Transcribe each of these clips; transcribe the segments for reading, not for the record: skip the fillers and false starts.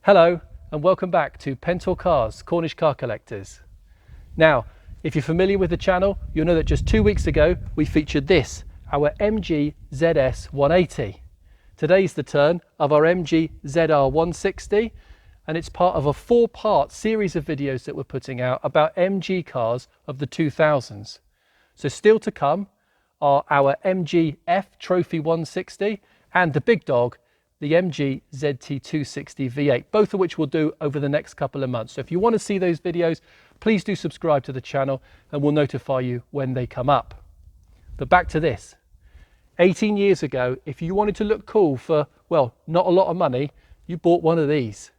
Hello and welcome back to Pentor Cars, Cornish car collectors. Now, if you're familiar with the channel, you'll know that just 2 weeks ago we featured this, our MG ZS180. Today's the turn of our MG ZR160, and it's part of a 4-part series of videos that we're putting out about MG cars of the 2000s. So still to come are our MG F Trophy 160 and the big dog, the MG ZT260 V8, both of which we'll do over the next couple of months. So if you want to see those videos, please do subscribe to the channel and we'll notify you when they come up. But back to this. 18 years ago, if you wanted to look cool for, well, not a lot of money, you bought one of these.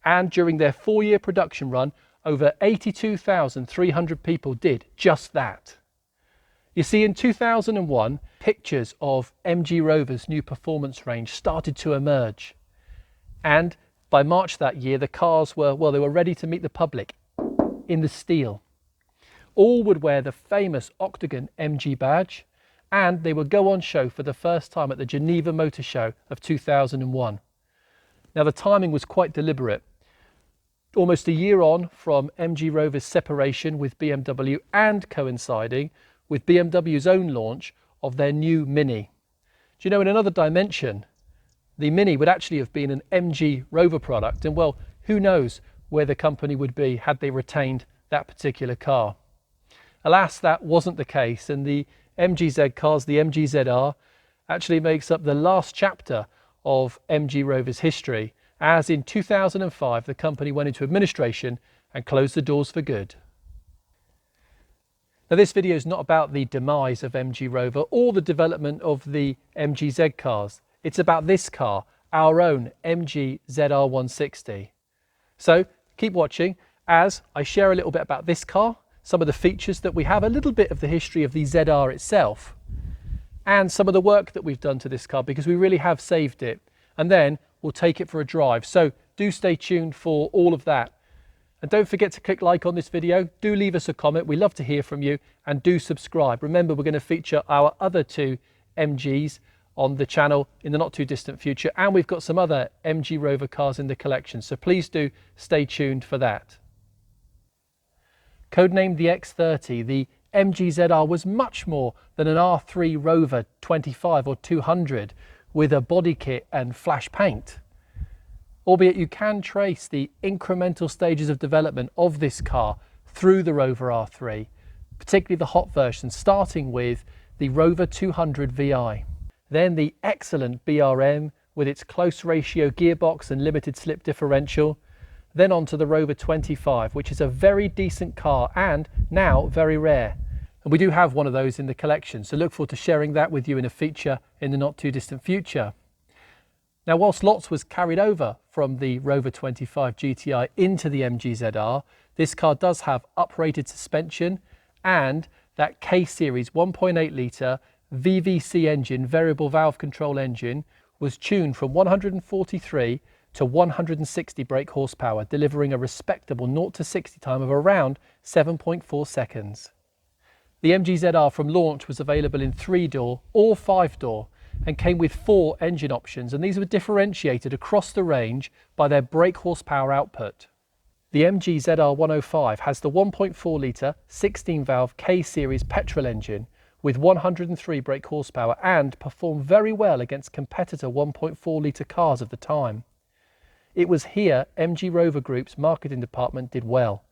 And during their 4-year production run, over 82,300 people did just that. You see, in 2001, pictures of MG Rover's new performance range started to emerge. And by March that year, the cars were, well, they were ready to meet the public in the steel. All would wear the famous Octagon MG badge, and they would go on show for the first time at the Geneva Motor Show of 2001. Now, the timing was quite deliberate. Almost a year on from MG Rover's separation with BMW and coinciding with BMW's own launch of their new Mini. Do you know, in another dimension, the Mini would actually have been an MG Rover product, and well, who knows where the company would be had they retained that particular car. Alas, that wasn't the case, and the MG Z cars, the MG ZR, actually makes up the last chapter of MG Rover's history, as in 2005 the company went into administration and closed the doors for good. Now, this video is not about the demise of MG Rover or the development of the MG Z cars. It's about this car, our own MG ZR160. So keep watching as I share a little bit about this car, some of the features that we have, a little bit of the history of the ZR itself, and some of the work that we've done to this car, because we really have saved it. And then we'll take it for a drive. So do stay tuned for all of that. And don't forget to click like on this video. Do leave us a comment. We love to hear from you, and do subscribe. Remember, we're going to feature our other 2 MGs on the channel in the not too distant future, and we've got some other MG Rover cars in the collection. So please do stay tuned for that. Codenamed the X30, the MG ZR was much more than an R3 Rover 25 or 200 with a body kit and flash paint. Albeit you can trace the incremental stages of development of this car through the Rover R3, particularly the hot version, starting with the Rover 200 VI. Then the excellent BRM with its close ratio gearbox and limited slip differential. Then on to the Rover 25, which is a very decent car and now very rare. And we do have one of those in the collection, so look forward to sharing that with you in a feature in the not too distant future. Now, whilst lots was carried over from the Rover 25 GTI into the MG ZR, this car does have uprated suspension, and that K-Series 1.8 litre VVC engine, variable valve control engine, was tuned from 143 to 160 brake horsepower, delivering a respectable 0 to 60 time of around 7.4 seconds. The MG ZR from launch was available in 3-door or 5-door, and came with 4 engine options, and these were differentiated across the range by their brake horsepower output. The MG ZR105 has the 1.4 litre 16-valve K-Series petrol engine with 103 brake horsepower and performed very well against competitor 1.4 litre cars of the time. It was here MG Rover Group's marketing department did well,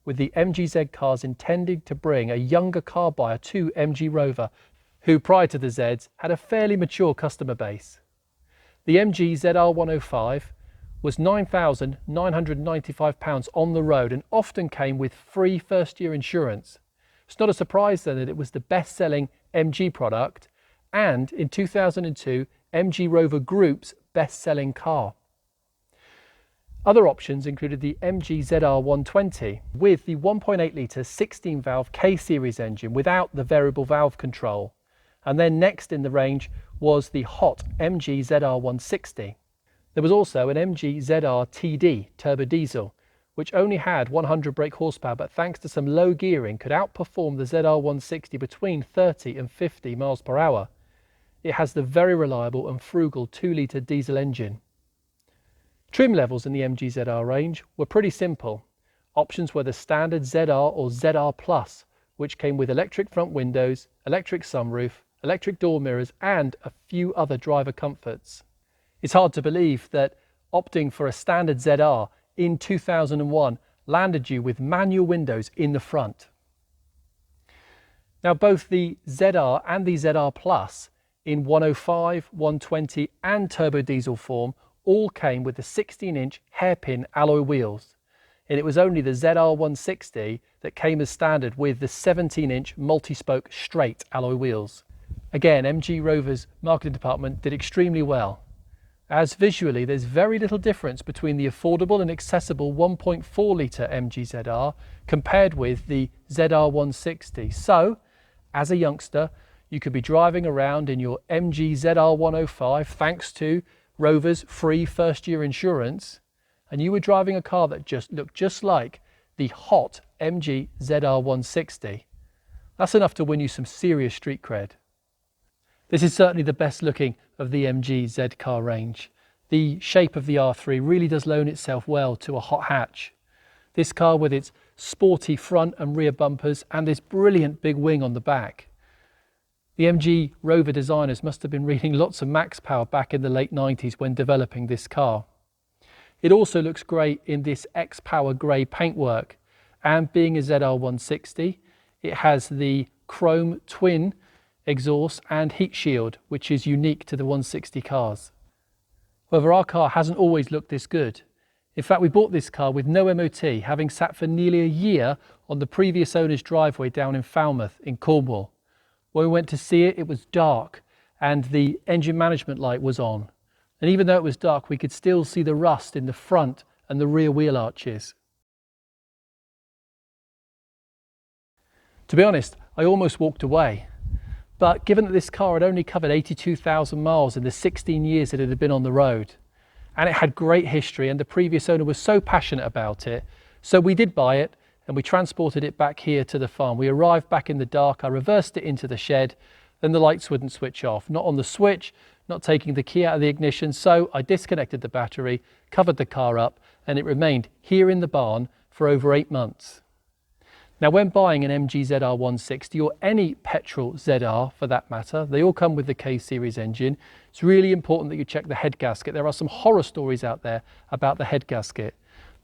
with the MG Z cars intending to bring a younger car buyer to MG Rover, who prior to the Zs had a fairly mature customer base. The MG ZR105 was £9,995 on the road and often came with free first-year insurance. It's not a surprise then that it was the best-selling MG product, and in 2002 MG Rover Group's best-selling car. Other options included the MG ZR120 with the 1.8 litre 16-valve K-Series engine without the variable valve control. And then next in the range was the hot MG ZR160. There was also an MG ZR TD turbo diesel, which only had 100 brake horsepower, but thanks to some low gearing could outperform the ZR160 between 30 and 50 miles per hour. It has the very reliable and frugal 2 litre diesel engine. Trim levels in the MG ZR range were pretty simple. Options were the standard ZR or ZR Plus, which came with electric front windows, electric sunroof, electric door mirrors and a few other driver comforts. It's hard to believe that opting for a standard ZR in 2001 landed you with manual windows in the front. Now both the ZR and the ZR Plus in 105, 120 and turbo diesel form all came with the 16-inch hairpin alloy wheels, and it was only the ZR160 that came as standard with the 17-inch multi-spoke straight alloy wheels. Again, MG Rover's marketing department did extremely well, as visually there's very little difference between the affordable and accessible 1.4 litre MG ZR compared with the ZR160. So, as a youngster, you could be driving around in your MG ZR105 thanks to Rover's free first-year insurance, and you were driving a car that just looked just like the hot MG ZR160. That's enough to win you some serious street cred. This is certainly the best looking of the MG Z car range. The shape of the R3 really does loan itself well to a hot hatch. This car with its sporty front and rear bumpers and this brilliant big wing on the back. The MG Rover designers must have been reading lots of Max Power back in the late 90s when developing this car. It also looks great in this XPower Grey paintwork, and being a ZR160, it has the chrome twin exhaust and heat shield, which is unique to the 160 cars. However, our car hasn't always looked this good. In fact, we bought this car with no MOT, having sat for nearly a year on the previous owner's driveway down in Falmouth in Cornwall. When we went to see it, it was dark and the engine management light was on. And even though it was dark, we could still see the rust in the front and the rear wheel arches. To be honest, I almost walked away. But given that this car had only covered 82,000 miles in the 16 years that it had been on the road, and it had great history and the previous owner was so passionate about it, so we did buy it and we transported it back here to the farm. We arrived back in the dark, I reversed it into the shed, then the lights wouldn't switch off. Not on the switch, not taking the key out of the ignition, so I disconnected the battery, covered the car up, and it remained here in the barn for over 8 months. Now when buying an MG ZR160 or any petrol ZR for that matter, they all come with the K-Series engine. It's really important that you check the head gasket. There are some horror stories out there about the head gasket.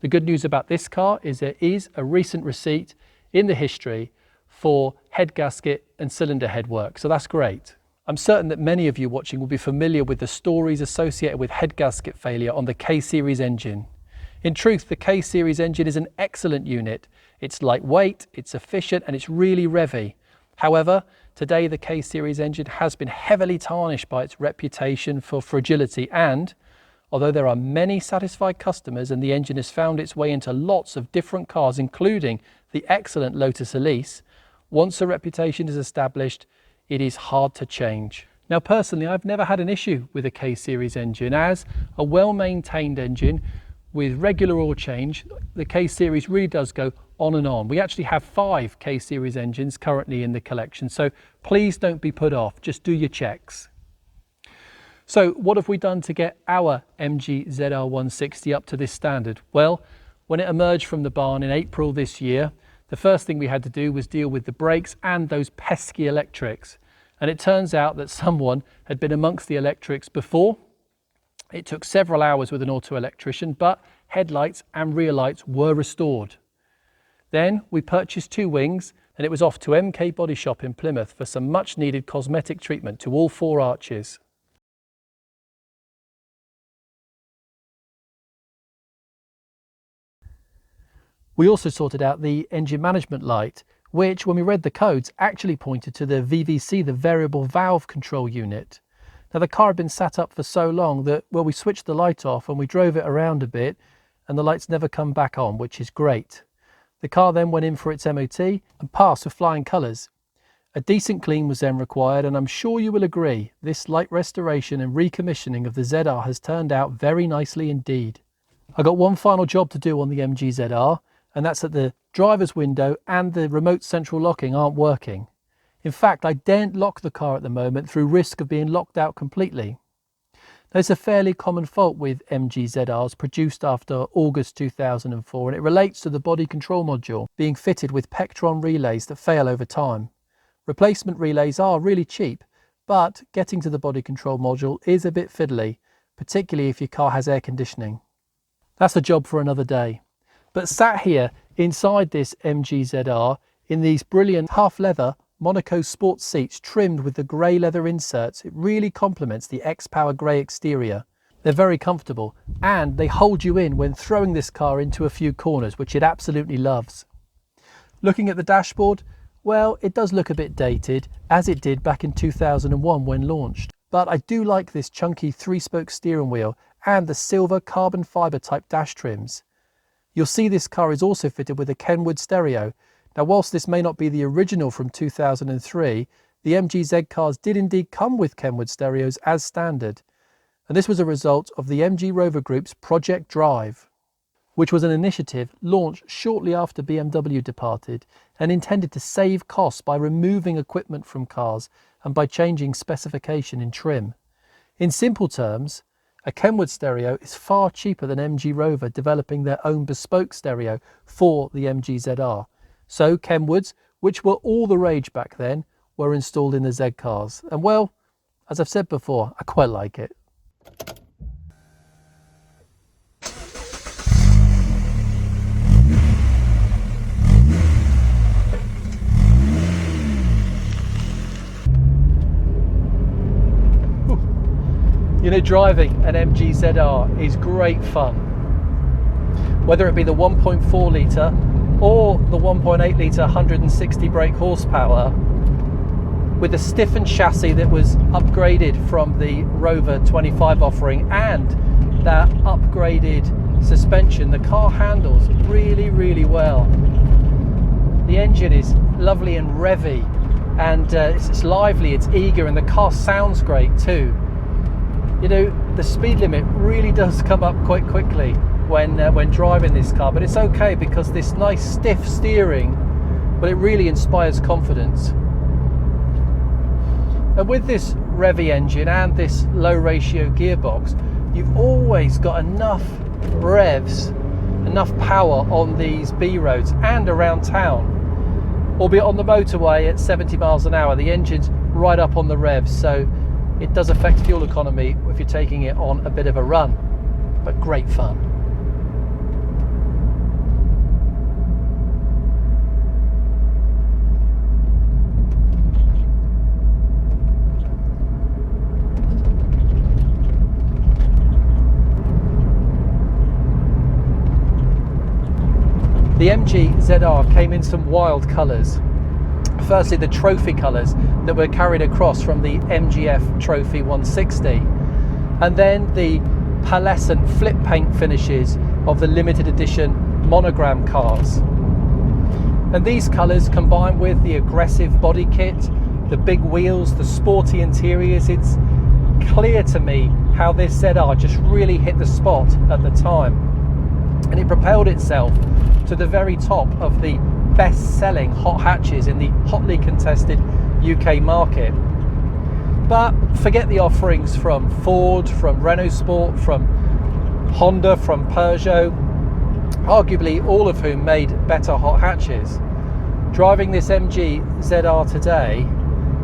The good news about this car is there is a recent receipt in the history for head gasket and cylinder head work, so that's great. I'm certain that many of you watching will be familiar with the stories associated with head gasket failure on the K-Series engine. In truth, the K-Series engine is an excellent unit. It's lightweight, it's efficient, and it's really revvy. However, today the K-Series engine has been heavily tarnished by its reputation for fragility, and although there are many satisfied customers and the engine has found its way into lots of different cars, including the excellent Lotus Elise, once a reputation is established, it is hard to change. Now personally, I've never had an issue with a K-Series engine, as a well-maintained engine with regular oil change, the K-Series really does go on and on. We actually have 5 K-Series engines currently in the collection, so please don't be put off, just do your checks. So what have we done to get our MG ZR160 up to this standard? Well, when it emerged from the barn in April this year, the first thing we had to do was deal with the brakes and those pesky electrics. And it turns out that someone had been amongst the electrics before. It took several hours with an auto electrician, but headlights and rear lights were restored. Then we purchased 2 wings and it was off to MK Body Shop in Plymouth for some much needed cosmetic treatment to all 4 arches. We also sorted out the engine management light, which when we read the codes actually pointed to the VVC, the variable valve control unit. Now the car had been sat up for so long that, well, we switched the light off and we drove it around a bit and the lights never come back on, which is great. The car then went in for its MOT and passed with flying colours. A decent clean was then required, and I'm sure you will agree, this light restoration and recommissioning of the ZR has turned out very nicely indeed. I got one final job to do on the MG ZR, and that's that the driver's window and the remote central locking aren't working. In fact, I daren't lock the car at the moment through risk of being locked out completely. There's a fairly common fault with MG ZRs produced after August 2004, and it relates to the body control module being fitted with Pectron relays that fail over time. Replacement relays are really cheap, but getting to the body control module is a bit fiddly, particularly if your car has air conditioning. That's a job for another day. But sat here inside this MG ZR in these brilliant half leather Monaco sports seats trimmed with the grey leather inserts, it really complements the XPower Grey exterior. They're very comfortable and they hold you in when throwing this car into a few corners, which it absolutely loves. Looking at the dashboard, well, it does look a bit dated, as it did back in 2001 when launched. But I do like this chunky 3-spoke steering wheel and the silver carbon fibre type dash trims. You'll see this car is also fitted with a Kenwood stereo. Now, whilst this may not be the original from 2003, the MG Z cars did indeed come with Kenwood stereos as standard. And this was a result of the MG Rover Group's Project Drive, which was an initiative launched shortly after BMW departed and intended to save costs by removing equipment from cars and by changing specification in trim. In simple terms, a Kenwood stereo is far cheaper than MG Rover developing their own bespoke stereo for the MG ZR. So Kenwoods, which were all the rage back then, were installed in the Z cars. And well, as I've said before, I quite like it. You know, driving an MG ZR is great fun. Whether it be the 1.4 litre or the 1.8 litre 160 brake horsepower with a stiffened chassis that was upgraded from the Rover 25 offering and that upgraded suspension, the car handles really, really well. The engine is lovely and revvy, and it's lively, it's eager, and the car sounds great too. You know, the speed limit really does come up quite quickly when driving this car, but it's okay because this nice stiff steering, well, it really inspires confidence. And with this revvy engine and this low ratio gearbox, you've always got enough revs, enough power on these B roads and around town. Albeit on the motorway at 70 miles an hour, the engine's right up on the revs, so it does affect fuel economy if you're taking it on a bit of a run, but great fun. The MG ZR came in some wild colours. Firstly, the trophy colours that were carried across from the MGF Trophy 160, and then the pearlescent flip paint finishes of the limited edition monogram cars. And these colours combined with the aggressive body kit, the big wheels, the sporty interiors, it's clear to me how this ZR just really hit the spot at the time. And it propelled itself to the very top of the best-selling hot hatches in the hotly contested UK market. But forget the offerings from Ford, from Renault Sport, from Honda, from Peugeot, arguably all of whom made better hot hatches. Driving this MG ZR today,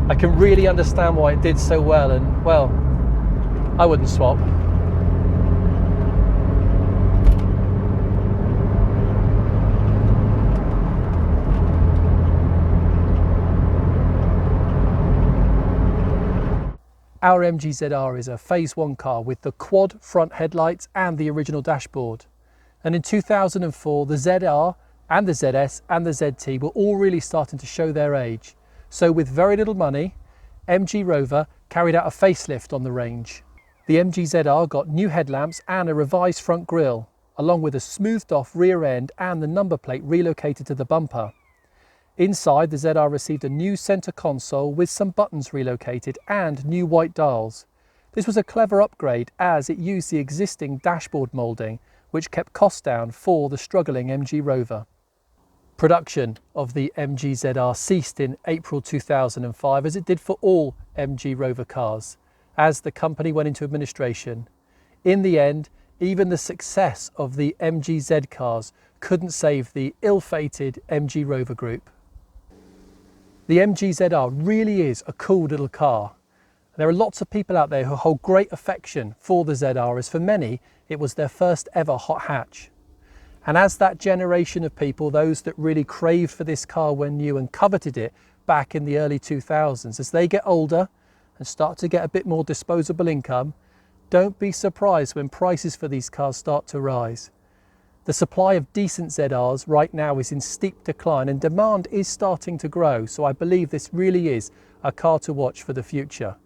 I can really understand why it did so well, and well, I wouldn't swap. Our MG ZR is a Phase 1 car with the quad front headlights and the original dashboard. And in 2004, the ZR and the ZS and the ZT were all really starting to show their age. So with very little money, MG Rover carried out a facelift on the range. The MG ZR got new headlamps and a revised front grille, along with a smoothed off rear end and the number plate relocated to the bumper. Inside, the ZR received a new centre console with some buttons relocated and new white dials. This was a clever upgrade as it used the existing dashboard moulding, which kept costs down for the struggling MG Rover. Production of the MG ZR ceased in April 2005, as it did for all MG Rover cars. as the company went into administration. In the end, even the success of the MG Z cars couldn't save the ill-fated MG Rover group. The MG ZR really is a cool little car. There are lots of people out there who hold great affection for the ZR, as for many it was their first ever hot hatch. And as that generation of people, those that really craved for this car when new and coveted it back in the early 2000s, as they get older and start to get a bit more disposable income, don't be surprised when prices for these cars start to rise. The supply of decent ZRs right now is in steep decline and demand is starting to grow, so I believe this really is a car to watch for the future.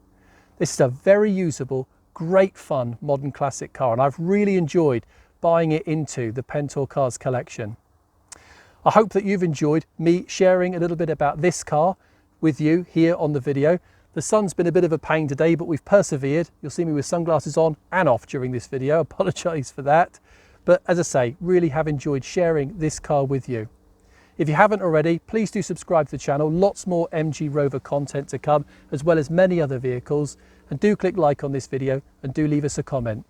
This is a very usable, great fun modern classic car, and I've really enjoyed buying it into the Pentor Cars collection. I hope that you've enjoyed me sharing a little bit about this car with you here on the video. The sun's been a bit of a pain today, but we've persevered. You'll see me with sunglasses on and off during this video. I apologise for that. But as I say, really have enjoyed sharing this car with you. If you haven't already, please do subscribe to the channel. Lots more MG Rover content to come, as well as many other vehicles. And do click like on this video and do leave us a comment.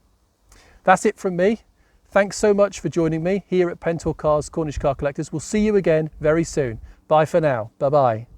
That's it from me. Thanks so much for joining me here at Pentor Cars Cornish Car Collectors. We'll see you again very soon. Bye for now. Bye-bye.